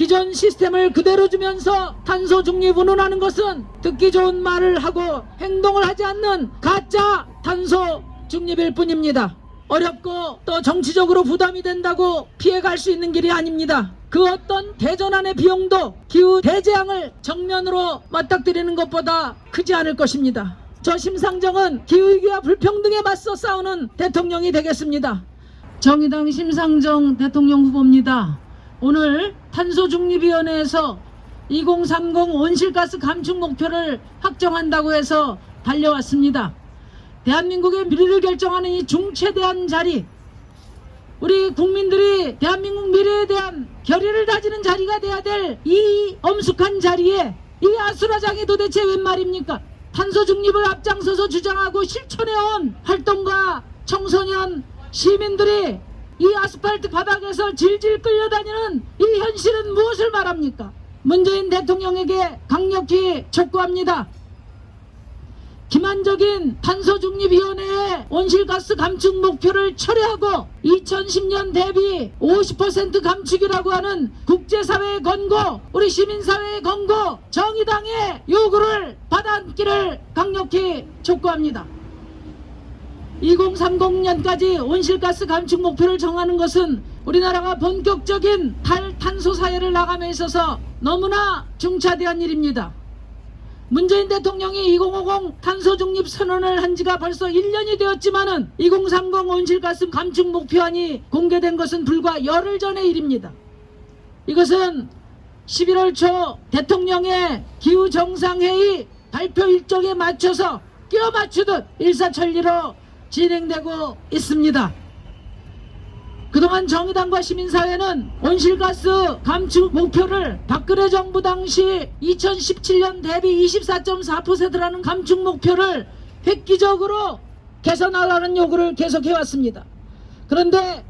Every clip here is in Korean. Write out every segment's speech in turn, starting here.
기존 시스템을 그대로 주면서 탄소 중립 운운하는 것은 듣기 좋은 말을 하고 행동을 하지 않는 가짜 탄소 중립일 뿐입니다. 어렵고 또 정치적으로 부담이 된다고 피해갈 수 있는 길이 아닙니다. 그 어떤 대전환의 비용도 기후 대재앙을 정면으로 맞닥뜨리는 것보다 크지 않을 것입니다. 저 심상정은 기후위기와 불평등에 맞서 싸우는 대통령이 되겠습니다. 정의당 심상정 대통령 후보입니다. 오늘 탄소중립위원회에서 2030 온실가스 감축 목표를 확정한다고 해서 달려왔습니다. 대한민국의 미래를 결정하는 이 중체대한 자리, 우리 국민들이 대한민국 미래에 대한 결의를 다지는 자리가 돼야 될 이 엄숙한 자리에 이 아수라장이 도대체 웬 말입니까? 탄소 중립을 앞장서서 주장하고 실천해온 활동가, 청소년, 시민들이 이 아스팔트 바닥에서 질질 끌려다니는 이 현실은 무엇을 말합니까? 문재인 대통령에게 강력히 촉구합니다. 기만적인 탄소중립위원회의 온실가스 감축 목표를 철회하고 2010년 대비 50% 감축이라고 하는 국제사회의 권고, 우리 시민사회의 권고, 정의당의 요구를 받아안기를 강력히 촉구합니다. 2030년까지 온실가스 감축 목표를 정하는 것은 우리나라가 본격적인 탈탄소 사회를 나감에 있어서 너무나 중차대한 일입니다. 문재인 대통령이 2050 탄소중립 선언을 한 지가 벌써 1년이 되었지만은 2030 온실가스 감축 목표안이 공개된 것은 불과 열흘 전의 일입니다. 이것은 11월 초 대통령의 기후정상회의 발표 일정에 맞춰서 끼워 맞추듯 일사천리로 진행되고 있습니다. 그동안 정의당과 시민사회는 온실가스 감축 목표를 박근혜 정부 당시 2017년 대비 24.4%라는 감축 목표를 획기적으로 개선하라는 요구를 계속해왔습니다. 그런데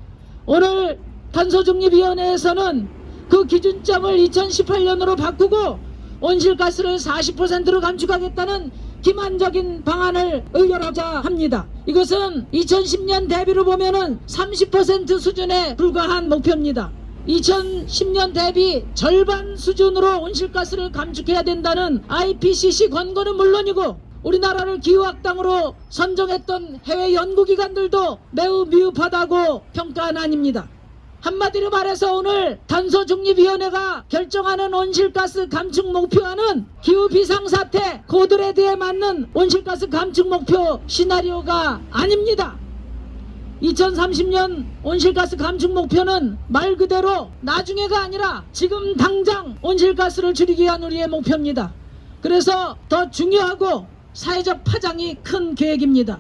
오늘 탄소중립위원회에서는 그 기준점을 2018년으로 바꾸고 온실가스를 40%로 감축하겠다는 기만적인 방안을 의결하자 합니다. 이것은 2010년 대비로 보면은 30% 수준에 불과한 목표입니다. 2010년 대비 절반 수준으로 온실가스를 감축해야 된다는 IPCC 권고는 물론이고 우리나라를 기후악당으로 선정했던 해외 연구기관들도 매우 미흡하다고 평가한 안입니다. 한마디로 말해서 오늘 탄소중립위원회가 결정하는 온실가스 감축 목표안은 기후 비상사태 고드레드에 맞는 온실가스 감축 목표 시나리오가 아닙니다. 2030년 온실가스 감축 목표는 말 그대로 나중에가 아니라 지금 당장 온실가스를 줄이기 위한 우리의 목표입니다. 그래서 더 중요하고 사회적 파장이 큰 계획입니다.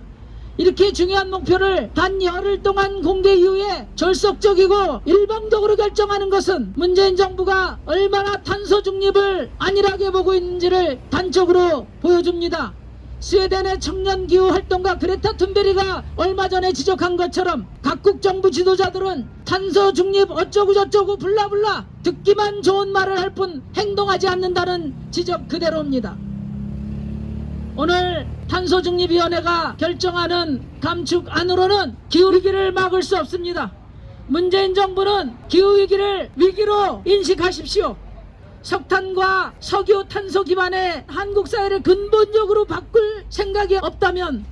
이렇게 중요한 목표를 단 열흘 동안 공개 이후에 졸속적이고 일방적으로 결정하는 것은 문재인 정부가 얼마나 탄소 중립을 안일하게 보고 있는지를 단적으로 보여줍니다. 스웨덴의 청년 기후 활동가 그레타 툰베리가 얼마 전에 지적한 것처럼 각국 정부 지도자들은 탄소 중립 어쩌고 저쩌고 블라블라 듣기만 좋은 말을 할 뿐 행동하지 않는다는 지적 그대로입니다. 오늘 탄소중립위원회가 결정하는 감축안으로는 기후위기를 막을 수 없습니다. 문재인 정부는 기후위기를 위기로 인식하십시오. 석탄과 석유, 탄소 기반의 한국 사회를 근본적으로 바꿀 생각이 없다면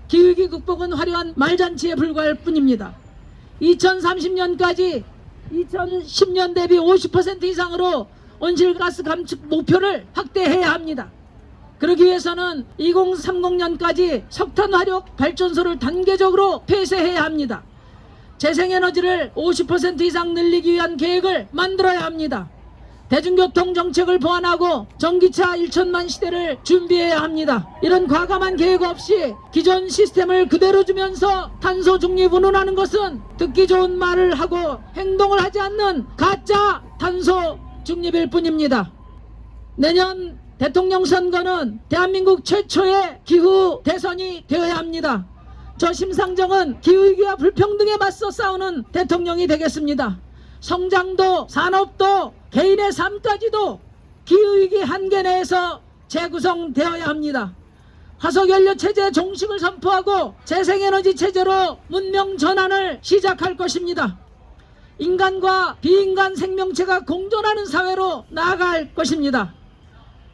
기후위기 극복은 화려한 말잔치에 불과할 뿐입니다. 2030년까지 2010년 대비 50% 이상으로 온실가스 감축 목표를 확대해야 합니다. 그러기 위해서는 2030년까지 석탄 화력 발전소를 단계적으로 폐쇄해야 합니다. 재생에너지를 50% 이상 늘리기 위한 계획을 만들어야 합니다. 대중교통 정책을 보완하고 전기차 1천만 시대를 준비해야 합니다. 이런 과감한 계획 없이 기존 시스템을 그대로 주면서 탄소 중립 운운하는 것은 듣기 좋은 말을 하고 행동을 하지 않는 가짜 탄소 중립일 뿐입니다. 내년 대통령 선거는 대한민국 최초의 기후 대선이 되어야 합니다. 저 심상정은 기후위기와 불평등에 맞서 싸우는 대통령이 되겠습니다. 성장도 산업도 개인의 삶까지도 기후위기 한계 내에서 재구성되어야 합니다. 화석연료 체제 종식을 선포하고 재생에너지 체제로 문명 전환을 시작할 것입니다. 인간과 비인간 생명체가 공존하는 사회로 나아갈 것입니다.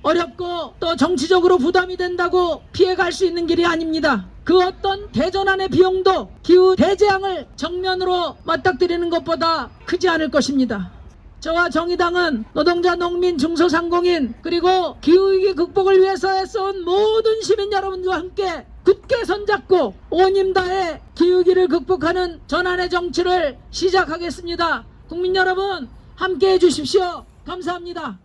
어렵고 또 정치적으로 부담이 된다고 피해갈 수 있는 길이 아닙니다. 그 어떤 대전환의 비용도 기후 대재앙을 정면으로 맞닥뜨리는 것보다 크지 않을 것입니다. 저와 정의당은 노동자, 농민, 중소상공인 그리고 기후위기 극복을 위해서 애써온 모든 시민 여러분과 함께 굳게 손잡고 온 힘 다해 기후위기를 극복하는 전환의 정치를 시작하겠습니다. 국민 여러분 함께해 주십시오. 감사합니다.